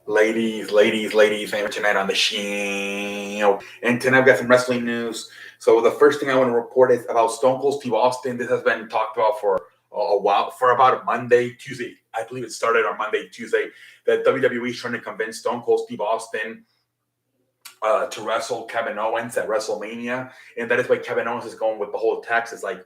Ladies, and tonight on the show. And tonight I've got some wrestling news. So the first thing I want to report is about Stone Cold Steve Austin. This has been talked about for a while, for about Monday, Tuesday. I believe it started on Monday, Tuesday, that WWE is trying to convince Stone Cold Steve Austin to wrestle Kevin Owens at WrestleMania. And that is why Kevin Owens is going with the whole Texas. Like,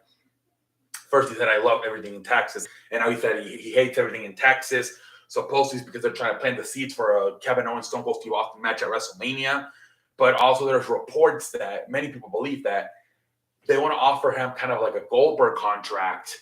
first he said, I love everything in Texas. And now he said he hates everything in Texas. Supposedly it's because they're trying to plant the seeds for a Kevin Owens Stone Cold Steve Austin match at WrestleMania. But also there's reports that many people believe that they want to offer him kind of like a Goldberg contract,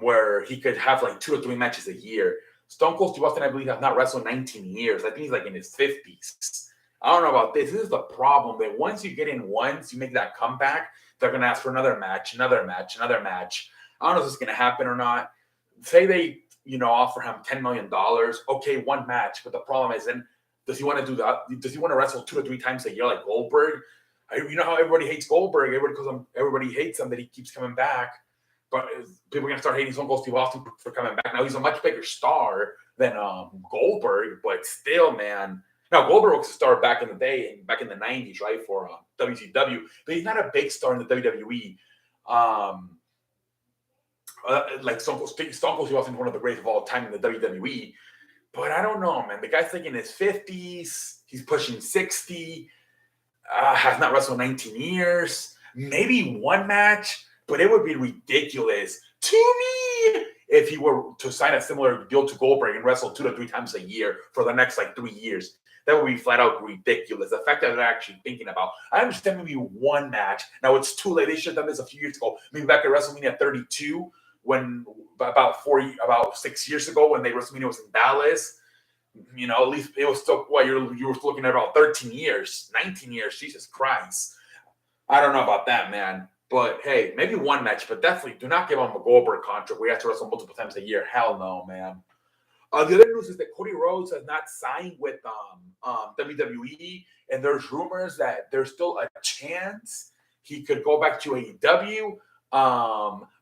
where he could have like 2 or 3 matches a year. Stone Cold Steve Austin, I believe, has not wrestled 19 years. I think he's like in his 50s. I don't know about this. This is the problem, that once you get in once, you make that comeback, they're going to ask for another match. I don't know if this is going to happen or not. Say they, offer him $10 million. Okay, one match. But the problem is, then does he want to do that? Does he want to wrestle 2 or 3 times a year like Goldberg? You know how everybody hates Goldberg? Everybody hates him that he keeps coming back. But people are going to start hating Stone Cold Steve Austin for coming back. Now, he's a much bigger star than Goldberg, but still, man. Now, Goldberg was a star back in the day, back in the 90s, right, for WCW. But he's not a big star in the WWE. Like Stone Cold Steve Austin is one of the greatest of all time in the WWE. But I don't know, man. The guy's like in his 50s. He's pushing 60. Has not wrestled 19 years. Maybe one match. But it would be ridiculous to me if he were to sign a similar deal to Goldberg and wrestle 2 to 3 times a year for the next 3 years. That would be flat out ridiculous. The fact that they're actually thinking about, I understand maybe one match. Now it's too late. They should have done this a few years ago. Maybe back at WrestleMania 32, when about 6 years ago, when WrestleMania was in Dallas. At least it was still you were looking at about 13 years, 19 years. Jesus Christ. I don't know about that, man. But hey, maybe one match, but definitely do not give him a Goldberg contract where you have to wrestle multiple times a year. Hell no, man. The other news is that Cody Rhodes has not signed with WWE, and there's rumors that there's still a chance he could go back to AEW.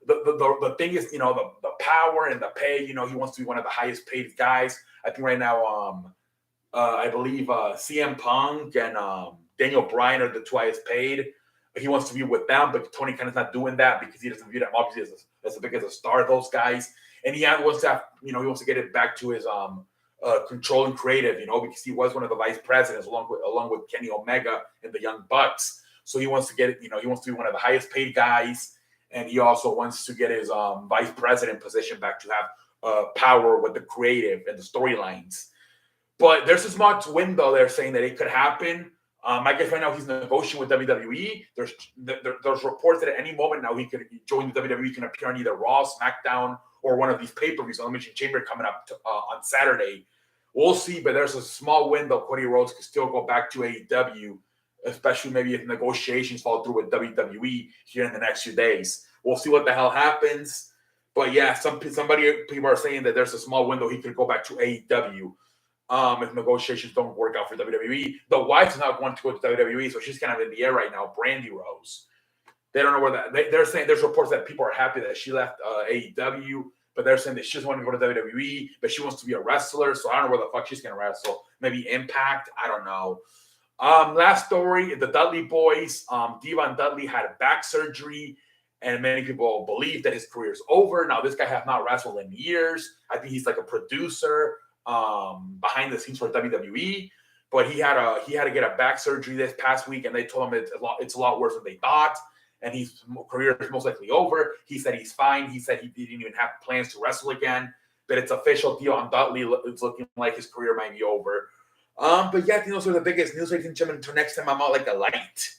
The thing is, the power and the pay. He wants to be one of the highest paid guys. I think right now, I believe CM Punk and Daniel Bryan are the 2 highest paid. He wants to be with them, but Tony Khan is not doing that because he doesn't view them obviously as big as a star, those guys. And he wants to have, he wants to get it back to his control and creative, because he was one of the vice presidents along with Kenny Omega and the Young Bucks. So he wants to get it, he wants to be one of the highest paid guys, and he also wants to get his vice president position back to have power with the creative and the storylines. But there's a small window there saying that it could happen. I guess right now he's negotiating with WWE. There's reports that at any moment now he could join the WWE, can appear on either Raw, SmackDown, or one of these pay-per-views. Elimination Chamber coming up on Saturday. We'll see, but there's a small window. Cody Rhodes could still go back to AEW, especially maybe if negotiations fall through with WWE here in the next few days. We'll see what the hell happens. But yeah, people are saying that there's a small window he could go back to AEW. If negotiations don't work out for WWE. The wife's not going to go to WWE, so she's kind of in the air right now. Brandy Rose. They don't know where that. They're saying there's reports that people are happy that she left AEW, but they're saying that she doesn't want to go to WWE, but she wants to be a wrestler. So I don't know where the fuck she's going to wrestle. Maybe Impact. I don't know. Last story: the Dudley Boys. Devon Dudley had a back surgery, and many people believe that his career is over. Now this guy has not wrestled in years. I think he's like a producer behind the scenes for WWE, but he had to get a back surgery this past week, and they told him it's a lot worse than they thought, and his career is most likely over. He said he's fine. He said he didn't even have plans to wrestle again, but it's official. Devon Dudley, it's looking like his career might be over. But yeah, those are the biggest news. Ladies and gentlemen, until next time, I'm out like a light.